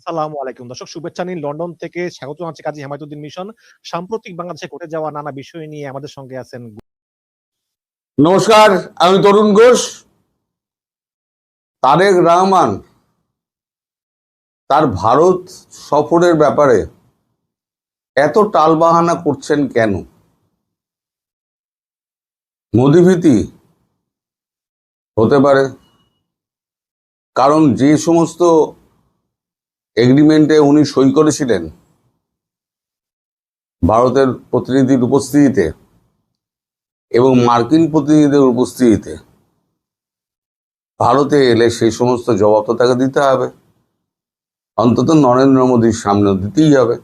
আসসালামু আলাইকুম দর্শক, শুভেচ্ছা নিন লন্ডন থেকে। স্বাগত জানাচ্ছি কাজী হেমায়েতুদ্দিন মিশন। সাম্প্রতিক বাংলাদেশে ঘটে যাওয়া নানা বিষয় নিয়ে আমাদের সঙ্গে আছেন। নমস্কার, আমি তরুণ ঘোষ। তারেক রহমান তার ভারত সফরের ব্যাপারে এত টালবাহানা করছেন কেন? মোদিভীতি হতে পারে, কারণ যে সমস্ত এগ্রিমেন্টে উনি সই করেছিলেন ভারতের প্রতিনিধির উপস্থিতিতে এবং মার্কিন প্রতিনিধিদের উপস্থিতিতে, ভারতে এলে সেই সমস্ত জবাব তো তাকে দিতে হবে, অন্তত নরেন্দ্র মোদীর সামনে দিতেই হবে।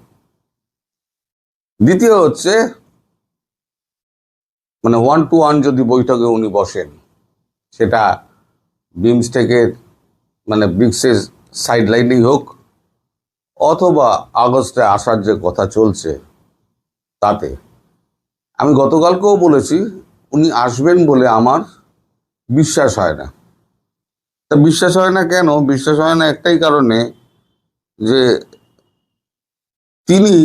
দ্বিতীয় হচ্ছে, মানে 1-to-1 যদি বৈঠকে উনি বসেন, সেটা বিমস্টেকের মানে ব্রিক্সের সাইডলাইনেই হোক অথবা আগস্টে আসার যে কথা চলছে তাতে, আমি গতকালকেও বলেছি উনি আসবেন বলে আমার বিশ্বাস হয় না। তা বিশ্বাস হয় না কেন? বিশ্বাস হয় না একটাই কারণে, যে তিনি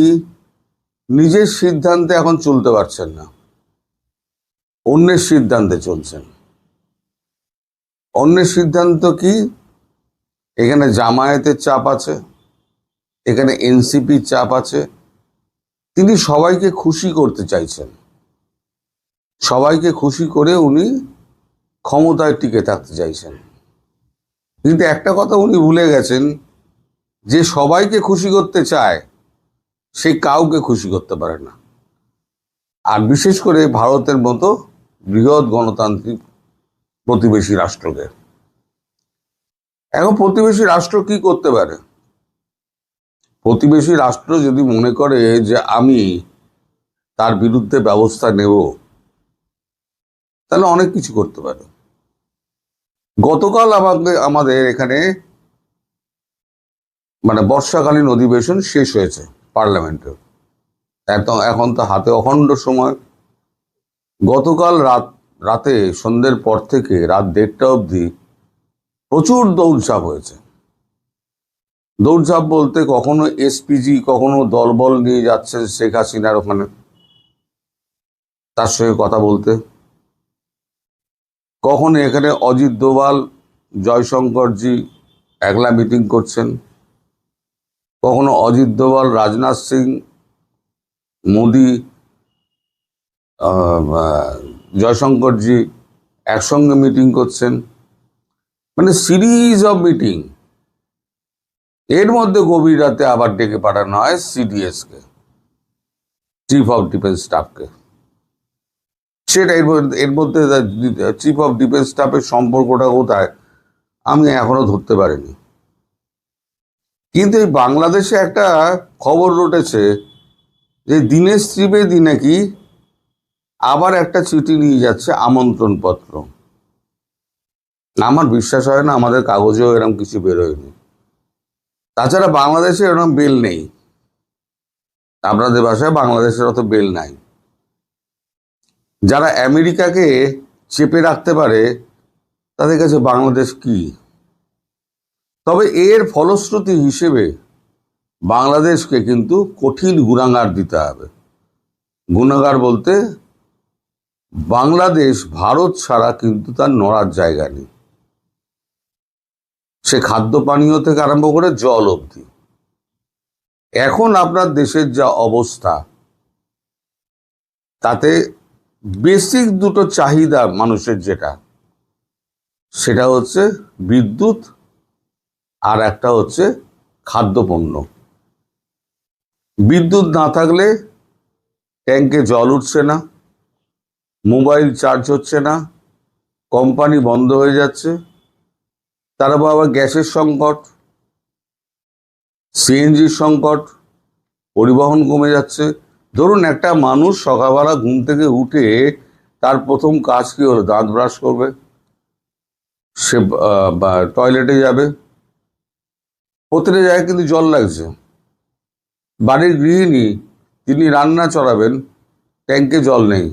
নিজের সিদ্ধান্তে এখন চলতে পারছেন না, অন্যের সিদ্ধান্তে চলছেন। অন্যের সিদ্ধান্ত কি? এখানে জামায়াতের চাপ আছে, এখানে এনসিপির চাপ আছে। তিনি সবাইকে খুশি করতে চাইছেন, সবাইকে খুশি করে উনি ক্ষমতায় টিকে থাকতে চাইছেন। কিন্তু একটা কথা উনি ভুলে গেছেন, যে সবাইকে খুশি করতে চায় সে কাউকে খুশি করতে পারে না, আর বিশেষ করে ভারতের মতো বৃহৎ গণতান্ত্রিক প্রতিবেশী রাষ্ট্রকে। এখন প্রতিবেশী রাষ্ট্র কি করতে পারে? প্রতিবেশী রাষ্ট্র যদি মনে করে যে আমি তার বিরুদ্ধে ব্যবস্থা নেব, তাহলে অনেক কিছু করতে পারে। গতকাল আমাদের এখানে মানে বর্ষাকালীন অধিবেশন শেষ হয়েছে পার্লামেন্টের। এখন তো হাতে অখণ্ড সময়। গতকাল রাতে সন্ধ্যের পর থেকে রাত 1:30 অবধি প্রচুর দৌড়ঝাঁপ হয়েছে। দৌড়ঝাঁপ বলতে কখনো এসপিজি, কখনো দলবল নিয়ে যাচ্ছে শেখ হাসিনার ওখানে তার সঙ্গে কথা বলতে, কখনো এখানে অজিত দোভাল, জয়শঙ্করজি একলা মিটিং করছেন, কখনো অজিত দোভাল, রাজনাথ সিং, মোদি, জয়শঙ্করজি একসঙ্গে মিটিং করছেন, মানে সিরিজ অফ মিটিং। এর মধ্যে গভীর রাতে আবার ডেকে পাঠানো হয় সিডিএস কে, চিফ অফ ডিফেন্স স্টাফকে। সেটা এর মধ্যে চিফ অফ ডিফেন্স স্টাফের সম্পর্কটা কোথায় আমি এখনো ধরতে পারিনি। কিন্তু এই বাংলাদেশে একটা খবর রটেছে যে দীনেশ ত্রিবেদী নাকি আবার একটা চিঠি নিয়ে যাচ্ছে, আমন্ত্রণ পত্র। আমার বিশ্বাস হয় না, আমাদের কাগজেও এরকম কিছু বেরোয়নি। তাছাড়া বাংলাদেশে এরকম বেল নেই, আপনাদের ভাষায় বাংলাদেশের অত বেল নাই। যারা আমেরিকাকে চেপে রাখতে পারে তাদের কাছে বাংলাদেশ কি? তবে এর ফলশ্রুতি হিসেবে বাংলাদেশকে কিন্তু কঠিন গুণাগার দিতে হবে। গুণাগার বলতে বাংলাদেশ ভারত ছাড়া কিন্তু তার নড়ার জায়গা নেই, সে খাদ্য পানীয় থেকে আরম্ভ করে জল অবধি। এখন আপনার দেশের যা অবস্থা, তাতে বেসিক দুটো চাহিদা মানুষের, সেটা হচ্ছে বিদ্যুৎ আর একটা হচ্ছে খাদ্যপণ্য। বিদ্যুৎ না থাকলে ট্যাঙ্কে জল উঠছে না, মোবাইল চার্জ হচ্ছে না, কোম্পানি বন্ধ হয়ে যাচ্ছে, তারপর আবার গ্যাসের সংকট, সিএনজির সংকট, পরিবহন কমে যাচ্ছে। ধরুন একটা মানুষ সকালবেলা ঘুম থেকে উঠে তার প্রথম কাজ কি হলো? দাঁত ব্রাশ করবে, সে টয়লেটে যাবে, প্রতিটা জায়গায় কিন্তু জল লাগছে। বাড়ির গৃহিণী, তিনি রান্না চড়াবেন, ট্যাঙ্কে জল নেই,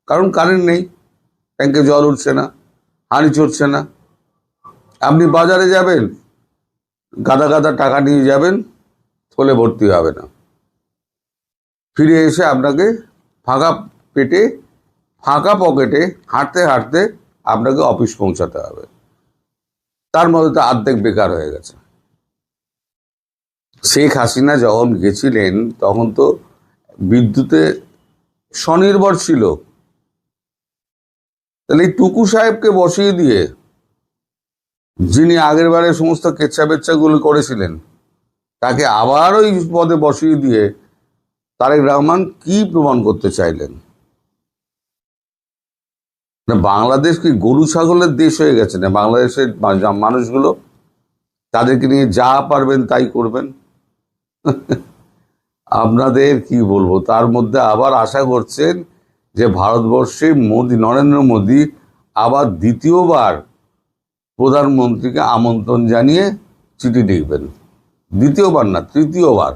কারণ কারেন্ট নেই, ট্যাঙ্কে জল উঠছে না, হাঁড়ি চড়ছে না। আপনি বাজারে যাবেন, গাদা গাদা টাকা নিয়ে যাবেন, থলে ভর্তি হবে না। ফিরে এসে আপনাকে ফাঁকা পেটে ফাঁকা পকেটে হাঁটতে হাঁটতে আপনাকে অফিস পৌঁছাতে হবে। তার মধ্যে তো অর্ধেক বেকার হয়ে গেছে। শেখ হাসিনা যখন গেছিলেন তখন তো বিদ্যুতে স্বনির্ভর ছিল। তাহলে এই টুকু সাহেবকে বসিয়ে দিয়ে, যিনি আগের বারে সমস্ত কেচ্ছা বেচ্ছাগুলো করেছিলেন, তাকে আবার ওই পদে বসিয়ে দিয়ে তারেক রহমান কি প্রমাণ করতে চাইলেন? না বাংলাদেশ কি গরু ছাগলের দেশ হয়ে গেছে না? বাংলাদেশের মানুষগুলো তাদেরকে নিয়ে যা পারবেন তাই করবেন। আপনাদের কি বলবো, তার মধ্যে আবার আশা করছেন যে ভারতবর্ষে নরেন্দ্র মোদী আবার দ্বিতীয়বার প্রধানমন্ত্রীকে আমন্ত্রণ জানিয়ে চিঠি লিখবেন। দ্বিতীয়বার না, তৃতীয়বার।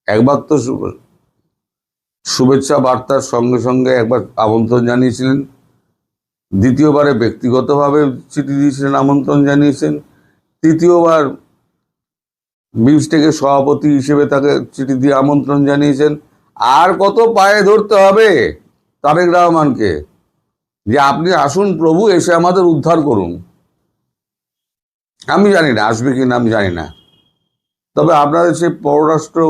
একবার তো শুভেচ্ছা বার্তার সঙ্গে সঙ্গে একবার আমন্ত্রণ জানিয়েছিলেন, দ্বিতীয়বারে ব্যক্তিগতভাবে চিঠি দিয়েছিলেন, আমন্ত্রণ জানিয়েছেন, তৃতীয়বার বিমস্টেকের সভাপতি হিসেবে তাকে চিঠি দিয়ে আমন্ত্রণ জানিয়েছেন। আর কত পায়ে ধরতে হবে তারেক রহমানকে যে আপনি আসুন প্রভু, এসে আমাদের উদ্ধার করুন? আমি জানি না আসবে কিনা, আমি জানি না। তবে আপনাদের সে পররাষ্ট্র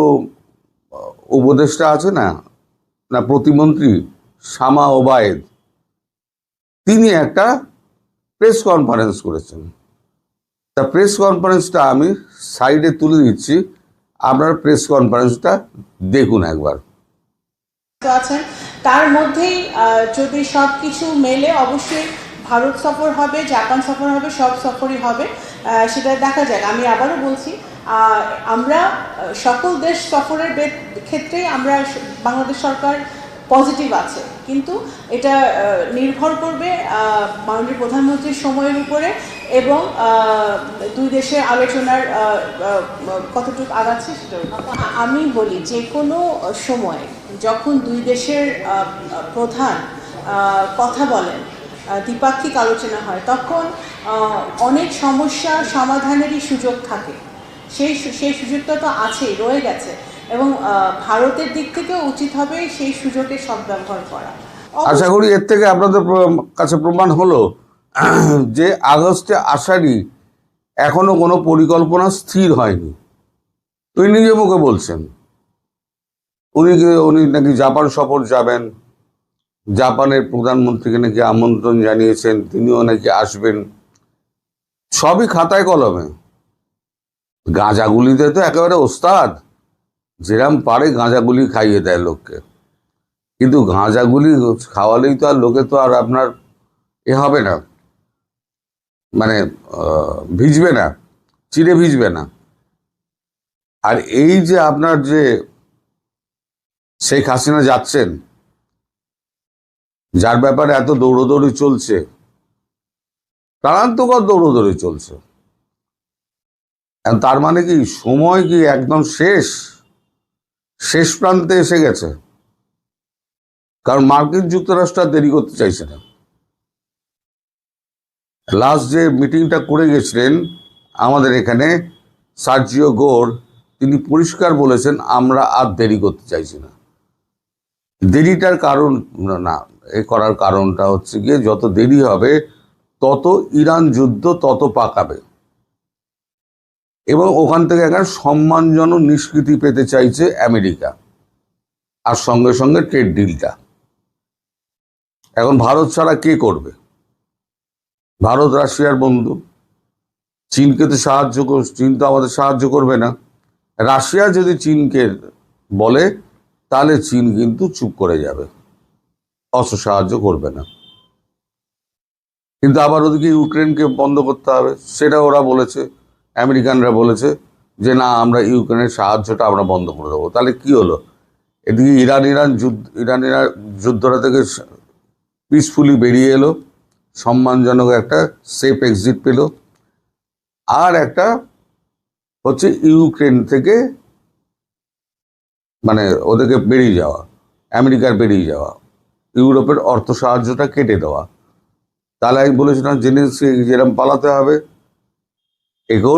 উপদেষ্টা আছে না, না প্রতিমন্ত্রী শামা ওবায়েদ, তিনি একটা প্রেস কনফারেন্স করেছেন। তা প্রেস কনফারেন্সটা আমি সাইডে তুলে দিচ্ছি, আপনার প্রেস কনফারেন্সটা দেখুন একবার। আছেন তার মধ্যেই যদি সবকিছু মেলে অবশ্যই ভারত সফর হবে, জাপান সফর হবে, সব সফরই হবে, সেটা দেখা যাক। আমি আবারও বলছি, আমরা সকল দেশ সফরের ক্ষেত্রেই আমরা বাংলাদেশ সরকার পজিটিভ আছে, কিন্তু এটা নির্ভর করবে মাননীয় প্রধানমন্ত্রীর সময়ের উপরে এবং দুই দেশের আলোচনার কতটুকু আগাচ্ছে সেটা। আমি বলি যে কোনো সময় যখন দুই দেশের প্রধান কথা বলেন, দ্বিপাক্ষিক আলোচনা হয়, তখন অনেক সমস্যা সমাধানেরই সুযোগ থাকে। সেই সুযোগটা তো আছেই, রয়ে গেছে, এবং ভারতের দিক থেকেও উচিত হবে সেই সুযোগের সদ্ব্যবহার করা। আশা করি এর থেকে আপনাদের কাছে প্রমাণ হলো যে আগস্টে আসারই এখনো কোনো পরিকল্পনা স্থির হয়নি। তুই নিজে মুখে বলছেন উনি নাকি জাপান সফর যাবেন, জাপানের প্রধানমন্ত্রীকে নাকি আমন্ত্রণ জানিয়েছেন, তিনিও নাকি আসবেন। সবই খাতায় কলমে। গাঁজাগুলিতে তো একেবারে ওস্তাদ, যেরাম পারে গাঁজাগুলি খাইয়ে দেয় লোককে। কিন্তু গাঁজাগুলি খাওয়ালেই তো আর লোকে তো আর আপনার হবে না, মানে ভিজবে না, চিড়ে ভিজবে না। আর এই যে আপনার যে শেখ হাসিনা যাচ্ছেন, যার ব্যাপারে এত দৌড়দৌড়ি চলছে, প্রাণান্তকর দৌড়দৌড়ি চলছে, তার মানে কি সময় কি একদম শেষ প্রান্তে এসে গেছে? কারণ মার্কিন যুক্তরাষ্ট্র দেরি করতে চাইছে না। লাস্ট যে মিটিংটা করে গেছিলেন আমাদের এখানে সার্জিও গোর, তিনি পরিষ্কার বলেছেন আমরা আর দেরি করতে চাইছি না। দেরিটার কারণ না, এ করার কারণটা হচ্ছে গিয়ে যত দেরি হবে তত ইরান যুদ্ধ তত পাকাবে, এবং ওখান থেকে একটা সম্মানজনক নিষ্কৃতি পেতে চাইছে আমেরিকা, আর সঙ্গে সঙ্গে ট্রেড ডিলটা। এখন ভারত ছাড়া কে করবে? ভারত রাশিয়ার বন্ধু, চীনকে তো চীন তো আমাদের সাহায্য করবে না। রাশিয়া যদি চীনকে বলে তাহলে চীন কিন্তু চুপ করে যাবে, অস্ত্র সাহায্য করবে না। কিন্তু আবার ওদিকে ইউক্রেনকে বন্ধ করতে হবে, সেটা ওরা বলেছে, আমেরিকানরা বলেছে যে না আমরা ইউক্রেনের সাহায্যটা আমরা বন্ধ করে দেবো। তাহলে কি হলো? এদিকে ইরান যুদ্ধটা থেকে পিসফুলি বেরিয়ে এলো, সম্মানজনক একটা সেফ এক্সিট পেল, আর একটা হচ্ছে ইউক্রেন থেকে মানে ওদেরকে বেরিয়ে যাওয়া, আমেরিকার বেরিয়ে যাওয়া, ইউরোপের অর্থ সাহায্যটা কেটে দেওয়া। তাহলে আমি বলেছিলাম জেলেনস্কি যেরকম পালাতে হবে, একেও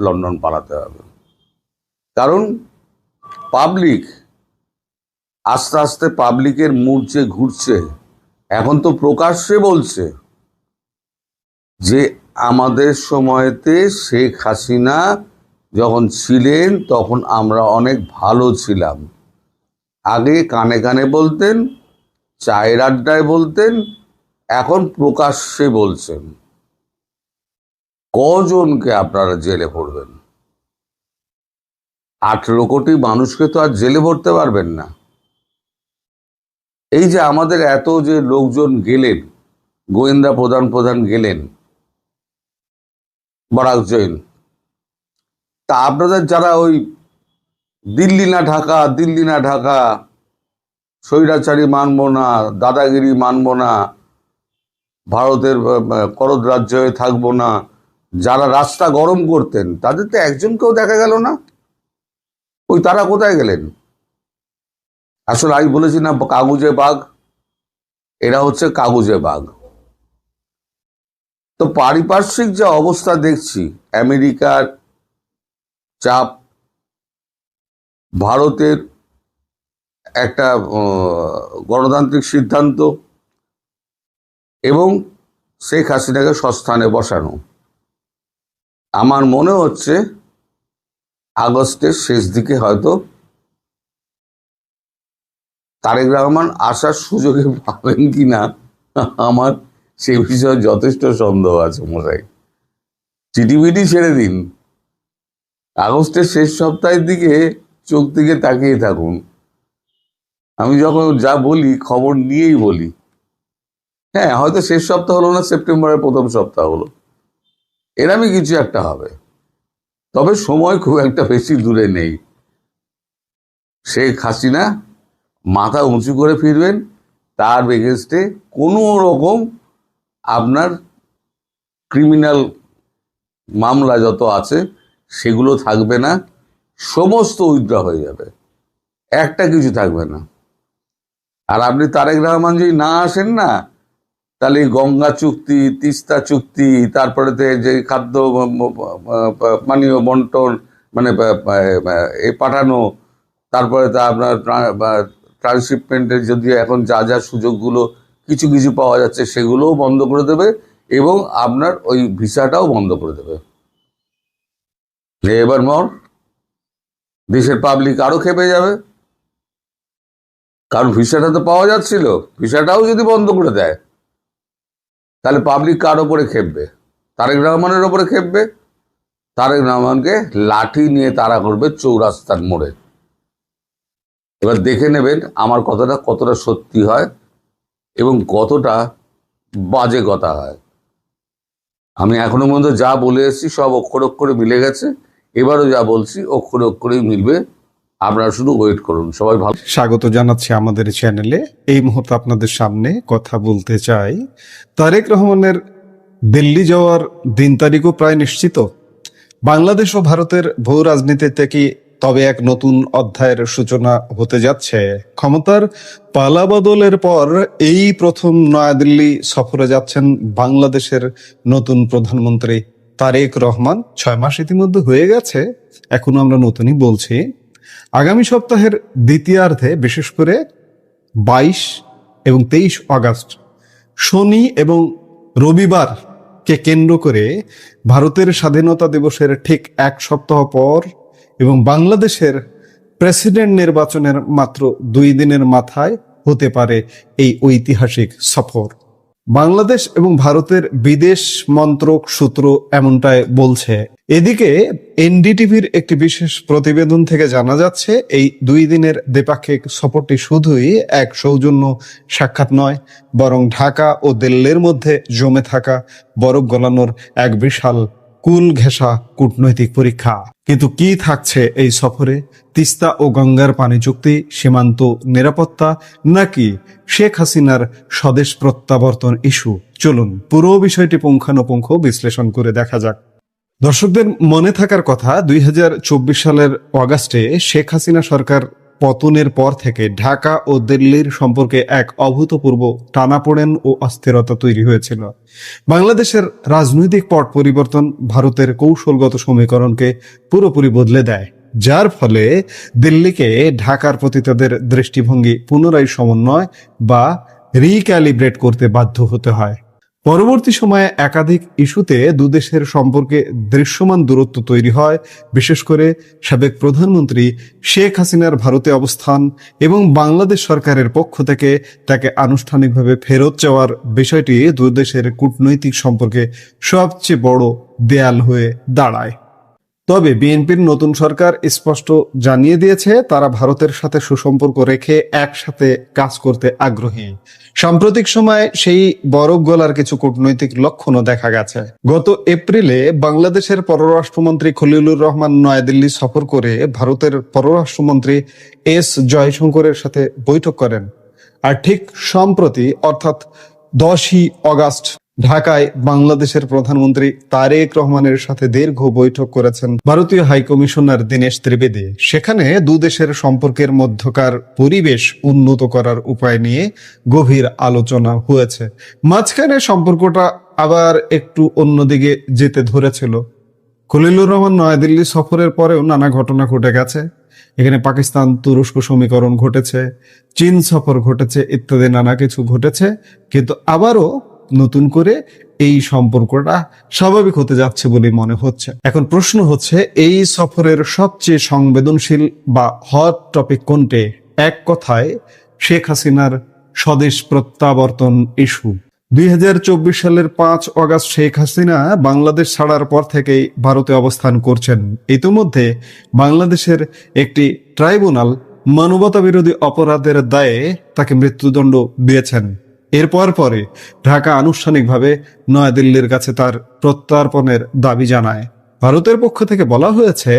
লন্ডন পালাতে হবে। কারণ পাবলিক আস্তে আস্তে পাবলিকের মুড যে ঘুরছে, এখন তো প্রকাশ্যে বলছে যে আমাদের সময়তে শেখ হাসিনা যখন ছিলেন তখন আমরা অনেক ভালো ছিলাম। আগে কানে কানে বলতেন, চায়ের আড্ডায় বলতেন, এখন প্রকাশ্যে বলছেন। কজনকে আপনারা জেলে ভরবেন? 18 কোটি মানুষকে তো আর জেলে ভরতে পারবেন না। এই যে আমাদের এত যে লোকজন গেলেন, গোয়েন্দা প্রধান গেলেন, বরাক জৈন, তা আপনাদের যারা ওই দিল্লি না ঢাকা, স্বৈরাচারী মানব না, দাদাগিরি মানব না, ভারতের করদ রাজ্য হয়ে থাকবো না, যারা রাস্তা গরম করতেন, তাদের তো একজনকেও দেখা গেল না। ওই তারা কোথায় গেলেন? আসলে আমি বলেছি না, কাগুজে বাঘ, এরা হচ্ছে কাগুজে বাঘ। তো পারিপার্শ্বিক যে অবস্থা দেখছি, আমেরিকার চাপ, ভারতের একটা গণতান্ত্রিক সিদ্ধান্ত এবং শেখ হাসিনাকে সস্থানে বসানো, আমার মনে হচ্ছে আগস্টের শেষ দিকে হয়তো তারেক রহমান আসার সুযোগে পাবেন কিনা আমার সে বিষয়ে যথেষ্ট সন্দেহ আছে মশাই। চিঠিবিটি ছেড়ে দিন, আগস্টের শেষ সপ্তাহের দিকে চোখ দিকে তাকিয়ে থাকুন। আমি যখন যা বলি খবর নিয়েই বলি। হ্যাঁ, হয়তো শেষ সপ্তাহ হলো না, সেপ্টেম্বরের প্রথম সপ্তাহ হলো, এরমই কিছু একটা হবে। তবে সময় খুব একটা বেশি দূরে নেই। শেখ হাসিনা মাথা উঁচু করে ফিরবেন, তার এগেনস্টে কোনো রকম আপনার ক্রিমিনাল মামলা যত আছে সেগুলো থাকবে না, সমস্ত উইথড্র হয়ে যাবে, একটা কিছু থাকবে না। আর আপনি তারেক রহমান যদি না আসেন না, তাহলে গঙ্গা চুক্তি, তিস্তা চুক্তি, তারপরে যে খাদ্য পানীয় বন্টন মানে এ পাঠানো, তারপরে তা আপনার ট্রান্সশিপমেন্টের যদি এখন যা যা সুযোগগুলো কিছু কিছু পাওয়া যাচ্ছে সেগুলোও বন্ধ করে দেবে এবং আপনার ওই ভিসাটাও বন্ধ করে দেবে। এবার দেশের পাবলিক আরো খেপে যাবে, কারণ ভিসাটা তো পাওয়া যাচ্ছিল, ভিসাটাও যদি বন্ধ করে দেয় তাহলে পাবলিক কার ওপরে খেপবে? তারেক রহমানের ওপরে খেপবে। তারেক রহমানকে লাঠি নিয়ে তাড়া করবে চৌরাস্তার মোড়ে। এবার দেখে নেবেন আমার কথাটা কতটা সত্যি হয় এবং কতটা বাজে কথা হয়। আমি এখনো পর্যন্ত যা বলে এসেছি সব অক্ষর অক্ষরে মিলে গেছে, এবারও যা বলছি অক্ষরে অক্ষরেই মিলবে। আপনারা শুধু ওয়েট করুন। সবাই ভালো। স্বাগত জানাচ্ছি আমাদের চ্যানেলে। এই মুহূর্তে আপনাদের সামনে কথা বলতে চাই, তারেক রহমানের দিল্লি যাওয়ার দিন তারিখও প্রায় নিশ্চিত। বাংলাদেশ ও ভারতের ভূ রাজনীতিতে কি তবে এক নতুন অধ্যায়ের সূচনা হতে যাচ্ছে? ক্ষমতার পালাবদলের পর এই প্রথম নয়াদিল্লি সফরে যাচ্ছেন বাংলাদেশের নতুন প্রধানমন্ত্রী তারেক রহমান। 6 মাস ইতিমধ্যে হয়ে গেছে, এখনো আমরা নতুনই বলছি। আগামী সপ্তাহের দ্বিতীয়ার্ধে বিশেষ করে 22 এবং 23 আগস্ট শনি এবং রবিবার কে কেন্দ্র করে ভারতের স্বাধীনতা দিবসের ঠিক 1 সপ্তাহ পর এবং বাংলাদেশের প্রেসিডেন্ট নির্বাচনের মাত্র 2 দিনের মাথায় হতে পারে এই ঐতিহাসিক সফর। বাংলাদেশ এবং ভারতের বিদেশ মন্ত্রক সূত্র এমনটাই বলছে। এদিকে এনডিটিভির একটি বিশেষ প্রতিবেদন থেকে জানা যাচ্ছে এই 2 দিনের দ্বিপাক্ষিক সফরটি শুধুই এক সৌজন্য সাক্ষাৎ নয়, বরং ঢাকা ও দিল্লির মধ্যে জমে থাকা বরফ গলানোর এক বিশাল কুল ঘেঁষা কূটনৈতিক পরীক্ষা। কিন্তু কি থাকছে এই সফরে? তিস্তা ও গঙ্গার পানি চুক্তি, সীমান্ত নিরাপত্তা, নাকি শেখ হাসিনার স্বদেশ প্রত্যাবর্তন ইস্যু? চলুন পুরো বিষয়টি পুঙ্খানুপুঙ্খ বিশ্লেষণ করে দেখা যাক। দর্শকদের মনে থাকার কথা, 2024 সালের অগাস্টে শেখ হাসিনা সরকার পতনের পর থেকে ঢাকা ও দিল্লির সম্পর্কে এক অভূতপূর্ব টানাপোড়েন ও অস্থিরতা তৈরি হয়েছিল। বাংলাদেশের রাজনৈতিক পট পরিবর্তন ভারতের কৌশলগত সমীকরণকে পুরোপুরি বদলে দেয়, যার ফলে দিল্লিকে ঢাকার প্রতি তাদের দৃষ্টিভঙ্গি পুনরায় সমন্বয় বা রিক্যালিব্রেট করতে বাধ্য হতে হয়। পরবর্তী সময়ে একাধিক ইস্যুতে দুদেশের সম্পর্কে দৃশ্যমান দূরত্ব তৈরি হয়, বিশেষ করে সাবেক প্রধানমন্ত্রী শেখ হাসিনার ভারতে অবস্থান এবং বাংলাদেশ সরকারের পক্ষ থেকে তাকে আনুষ্ঠানিকভাবে ফেরত যাওয়ার বিষয়টি দুদেশের কূটনৈতিক সম্পর্কে সবচেয়ে বড় দেয়াল হয়ে দাঁড়ায়। তবে বিএনপির নতুন সরকার স্পষ্ট জানিয়ে দিয়েছে তারা ভারতের সাথে সুসম্পর্ক রেখে একসাথে কাজ করতে আগ্রহী। সাম্প্রতিক সময়ে সেই বরফ গলার কিছু কূটনৈতিক লক্ষণও দেখা গেছে। গত এপ্রিলে বাংলাদেশের পররাষ্ট্রমন্ত্রী খলিলুর রহমান নয়াদিল্লি সফর করে ভারতের পররাষ্ট্রমন্ত্রী এস জয়শঙ্করের সাথে বৈঠক করেন। আর ঠিক সম্প্রতি অর্থাৎ 10ই অগাস্ট ঢাকায় বাংলাদেশের প্রধানমন্ত্রী তারেক রহমানের সাথে দীর্ঘ বৈঠক করেছেন ভারতীয় হাইকমিশনার দীনেশ ত্রিবেদী। সেখানে দুদেশের সম্পর্কের মধ্যকার পরিবেশ উন্নত করার উপায় নিয়ে গভীর আলোচনা হয়েছে। মাঝখানে সম্পর্কটা আবার একটু অন্যদিকে যেতে ধরেছিল। খলিলুর রহমান নয়াদিল্লি সফরের পরেও নানা ঘটনা ঘটে গেছে। এখানে পাকিস্তান তুরস্ক সমীকরণ ঘটেছে, চীন সফর ঘটেছে, ইত্যাদি নানা কিছু ঘটেছে। কিন্তু আবারও নতুন করে এই সম্পর্কটা স্বাভাবিক হতে যাচ্ছে বলে মনে হচ্ছে। এখন প্রশ্ন হচ্ছে, এই সফরের সবচেয়ে সংবেদনশীল বা হট টপিক কোনটি? এক কথায় শেখ হাসিনার স্বদেশ প্রত্যাবর্তন ইস্যু। 2024 সালের 5 অগাস্ট শেখ হাসিনা বাংলাদেশ ছাড়ার পর থেকেই ভারতে অবস্থান করছেন। ইতিমধ্যে বাংলাদেশের একটি ট্রাইব্যুনাল মানবতা বিরোধী অপরাধের দায়ে তাকে মৃত্যুদণ্ড দিয়েছেন। এরপর পরে ঢাকা আনুষ্ঠানিকভাবে নয়াদিল্লির কাছে তার প্রত্যার্পণের দাবি জানায়। ভারতের পক্ষ থেকে বলা হয়েছে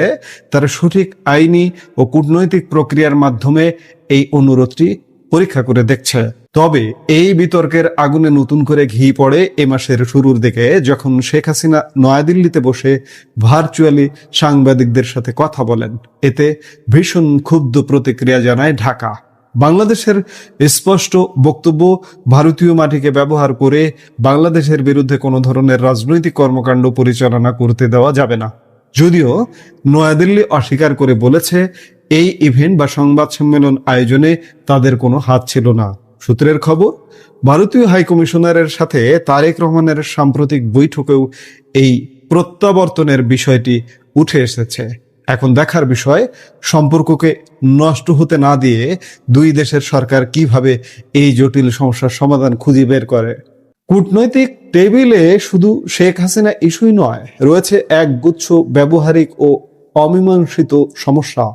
তার সঠিক আইনি ও কূটনৈতিক প্রক্রিয়ার মাধ্যমে এই অনুরোধটি পরীক্ষা করে দেখছে। তবে এই বিতর্কের আগুনে নতুন করে ঘি পড়ে এ মাসের শুরুর দিকে, যখন শেখ হাসিনা নয়াদিল্লিতে বসে ভার্চুয়ালি সাংবাদিকদের সাথে কথা বলেন। এতে ভীষণ ক্ষুব্ধ প্রতিক্রিয়া জানায় ঢাকা। বাংলাদেশের স্পষ্ট বক্তব্য, ভারতীয় মাটিকে ব্যবহার করে বাংলাদেশের বিরুদ্ধে কোনো ধরনের রাজনৈতিক কর্মকাণ্ড পরিচালনা করতে দেওয়া যাবে না। যদিও নয়াদিল্লি অস্বীকার করে বলেছে এই ইভেন্ট বা সংবাদ সম্মেলন আয়োজনে তাদের কোনো হাত ছিল না। সূত্রের খবর, ভারতীয় হাইকমিশনারের সাথে তারেক রহমানের সাম্প্রতিক বৈঠকেও এই প্রত্যাবর্তনের বিষয়টি উঠে এসেছে। এখন দেখার বিষয়, সম্পর্ককে নষ্ট হতে না দিয়ে দুই দেশের সরকার কিভাবে এই জটিল সমস্যার সমাধান খুঁজে বের করে। কূটনৈতিক টেবিলে শুধু শেখ হাসিনা ইস্যুই নয়, রয়েছে একগুচ্ছ ব্যবহারিক ও অমীমাংসিত সমস্যা।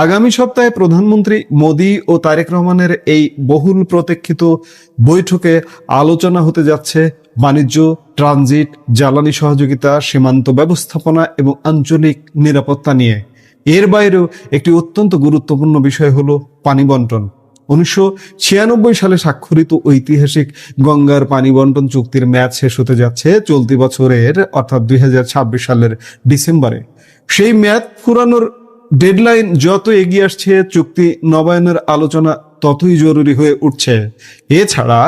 আগামী সপ্তাহে প্রধানমন্ত্রী মোদী ও তারেক রহমানের এই বহুল প্রতীক্ষিত বৈঠকে আলোচনা হতে যাচ্ছে বাণিজ্য, ট্রানজিট, জ্বালানি সহযোগিতা, সীমান্ত ব্যবস্থাপনা এবং আঞ্চলিক নিরাপত্তা নিয়ে। এর বাইরেও একটি অত্যন্ত গুরুত্বপূর্ণ বিষয় হলো পানি বন্টন। 1996 সালে স্বাক্ষরিত ঐতিহাসিক গঙ্গার পানি বন্টন চুক্তির মেয়াদ শেষ হতে যাচ্ছে চলতি বছরের অর্থাৎ 2026 সালের ডিসেম্বরে। সেই মেয়াদ ফুরানোর ডেডলাইন যত এগিয়ে আসছে, চুক্তি নবায়নের আলোচনা ততই জরুরি হয়ে উঠছে। এছাড়া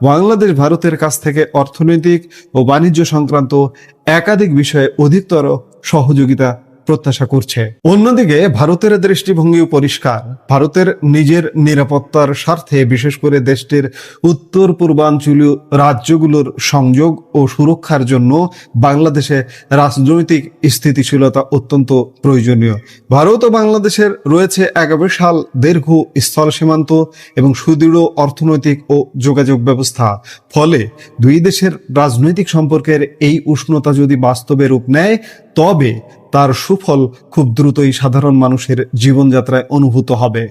বাংলাদেশ ভারতের কাছ থেকে অর্থনৈতিক ও বাণিজ্য সংক্রান্ত একাধিক বিষয়ে অধিকতর সহযোগিতা প্রত্যাশা করছে। অন্যদিকে ভারতের দৃষ্টিভঙ্গিও পরিষ্কার। ভারতের নিজের নিরাপত্তার স্বার্থে, বিশেষ করে দেশটির উত্তর পূর্বাঞ্চলীয় রাজ্যগুলোর সংযোগ ও সুরক্ষার জন্য বাংলাদেশে রাজনৈতিক স্থিতিশীলতা অত্যন্ত প্রয়োজনীয়। ভারত ও বাংলাদেশের রয়েছে এক বিশাল দীর্ঘ স্থল সীমান্ত এবং সুদৃঢ় অর্থনৈতিক ও যোগাযোগ ব্যবস্থা। ফলে দুই দেশের রাজনৈতিক সম্পর্কের এই উষ্ণতা যদি বাস্তবে রূপ নেয়, তবে তার সুফল খুব দ্রুতই সাধারণ মানুষের জীবনযাত্রায় অনুভূত হবে।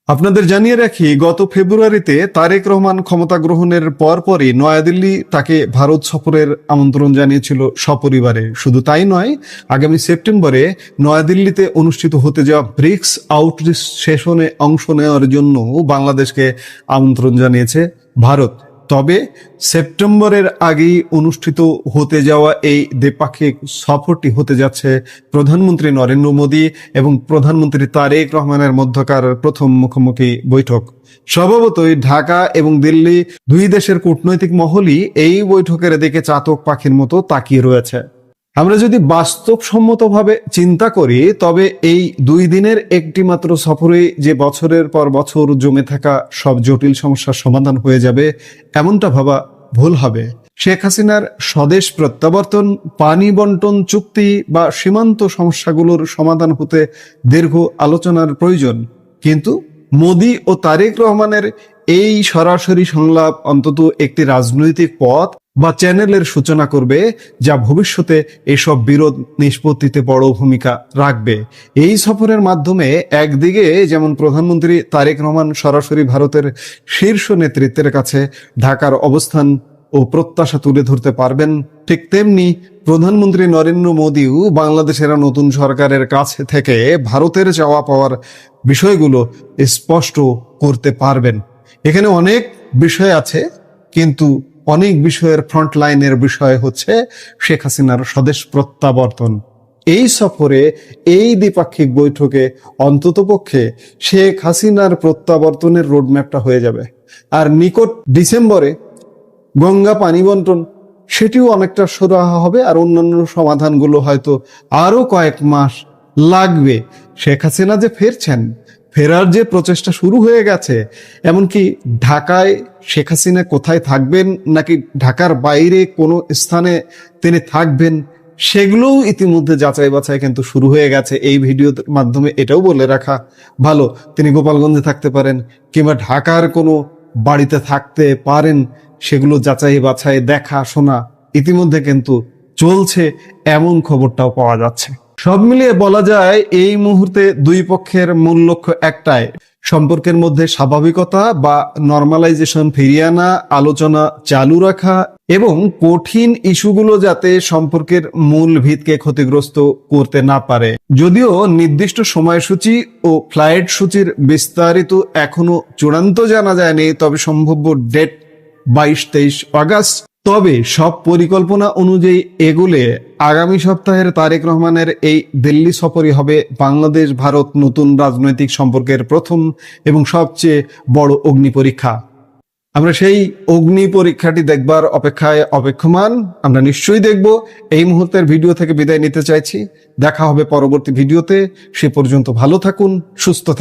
আপনাদের জানিয়ে রাখি, গত ফেব্রুয়ারিতে তারেক রহমান ক্ষমতা গ্রহণের পরপরই নয়াদিল্লি তাকে ভারত সফরের আমন্ত্রণ জানিয়েছিল সপরিবারে। শুধু তাই নয়, আগামী সেপ্টেম্বরে নয়াদিল্লিতে অনুষ্ঠিত হতে যাওয়া ব্রিক্স আউটরিচ সেশনে অংশ নেওয়ার জন্য বাংলাদেশকে আমন্ত্রণ জানিয়েছে ভারত। তবে সেপ্টেম্বরের আগেই অনুষ্ঠিত হতে যাওয়া এই দ্বিপাক্ষিক সফরটি হতে যাচ্ছে প্রধানমন্ত্রী নরেন্দ্র মোদী এবং প্রধানমন্ত্রী তারেক রহমানের মধ্যকার প্রথম মুখোমুখি বৈঠক। স্বভাবতই ঢাকা এবং দিল্লি দুই দেশের কূটনৈতিক মহলই এই বৈঠকের দিকে চাতক পাখির মতো তাকিয়ে রয়েছে। আমরা যদি বাস্তবসম্মতভাবে চিন্তা করি তবে এই 2 দিনের একটি মাত্র সফরে যে বছরের পর বছর জমে থাকা সব জটিল সমস্যার সমাধান হয়ে যাবে এমনটা ভাবা ভুল হবে। শেখ হাসিনার স্বদেশ প্রত্যাবর্তন, পানি বন্টন চুক্তি বা সীমান্ত সমস্যাগুলোর সমাধান হতে দীর্ঘ আলোচনার প্রয়োজন, কিন্তু মোদি ও তারেক রহমানের এই সরাসরি সংলাপ অন্তত একটি রাজনৈতিক পথ বা চ্যানেলের সূচনা করবে যা ভবিষ্যতে এসব বিরোধ নিষ্পত্তিতে বড় ভূমিকা রাখবে। এই সফরের মাধ্যমে একদিকে যেমন প্রধানমন্ত্রী তারেক রহমান সরাসরি ভারতের শীর্ষ নেতৃত্বের কাছে ঢাকার অবস্থান ও প্রত্যাশা তুলে ধরতে পারবেন, ঠিক তেমনি প্রধানমন্ত্রী নরেন্দ্র মোদীও বাংলাদেশের নতুন সরকারের কাছে থেকে ভারতের চাওয়া পাওয়ার বিষয়গুলো স্পষ্ট করতে পারবেন। এখানে অনেক বিষয় আছে, কিন্তু অনেক বিষয়ের ফ্রন্ট লাইনের বিষয় হচ্ছে শেখ হাসিনার স্বদেশ প্রত্যাবর্তন। এই সফরে, এই দ্বিপাক্ষিক বৈঠকে অন্ততপক্ষে শেখ হাসিনার প্রত্যাবর্তনের রোডম্যাপটা হয়ে যাবে। আর নিকট ডিসেম্বরে গঙ্গা পানি বন্টন, সেটিও অনেকটা সুরাহা হবে, আর অন্যান্য সমাধানগুলো হয়তো আরো কয়েক মাস লাগবে। শেখ হাসিনা যে ফেরছেন, ফেরার যে প্রচেষ্টা শুরু হয়ে গেছে, এমনকি ঢাকায় শেখ হাসিনা কোথায় থাকবেন নাকি ঢাকার বাইরে কোনো স্থানে তিনি থাকবেন, সেগুলোও ইতিমধ্যে যাচাই বাছাই কিন্তু শুরু হয়ে গেছে। এই ভিডিওর মাধ্যমে এটাও বলে রাখা ভালো, তিনি গোপালগঞ্জে থাকতে পারেন কিংবা ঢাকার কোনো বাড়িতে থাকতে পারেন, সেগুলো যাচাই বাছাই দেখা শোনা ইতিমধ্যে কিন্তু চলছে, এমন খবরটাও পাওয়া যাচ্ছে। সব মিলিয়ে বলা যায় এই মুহূর্তে দুই পক্ষের মূল লক্ষ্য একটাই, সম্পর্কের মধ্যে স্বাভাবিকতা বা নরমালাইজেশন ফিরিয়ে আনা, আলোচনা চালু রাখা এবং কঠিন ইস্যুগুলো যাতে সম্পর্কের মূল ভিতকে ক্ষতিগ্রস্ত করতে না পারে। যদিও নির্দিষ্ট সময়সূচি ও ফ্লাইট সূচির বিস্তারিত এখনো চূড়ান্ত জানা যায়নি, তবে সম্ভাব্য ডেট 22-23 আগস্ট। তবে সব পরিকল্পনা অনুযায়ী এগুলে আগামী সপ্তাহের তারেক রহমানের এই দিল্লি সফরই হবে বাংলাদেশ ভারত নতুন রাজনৈতিক সম্পর্কের প্রথম এবং সবচেয়ে বড় অগ্নি পরীক্ষা। আমরা সেই অগ্নি পরীক্ষাটি দেখবার অপেক্ষায় অপেক্ষমান, আমরা নিশ্চয়ই দেখব। এই মুহূর্তের ভিডিও থেকে বিদায় নিতে চাইছি, দেখা হবে পরবর্তী ভিডিওতে। সে পর্যন্ত ভালো থাকুন, সুস্থ থাকুন।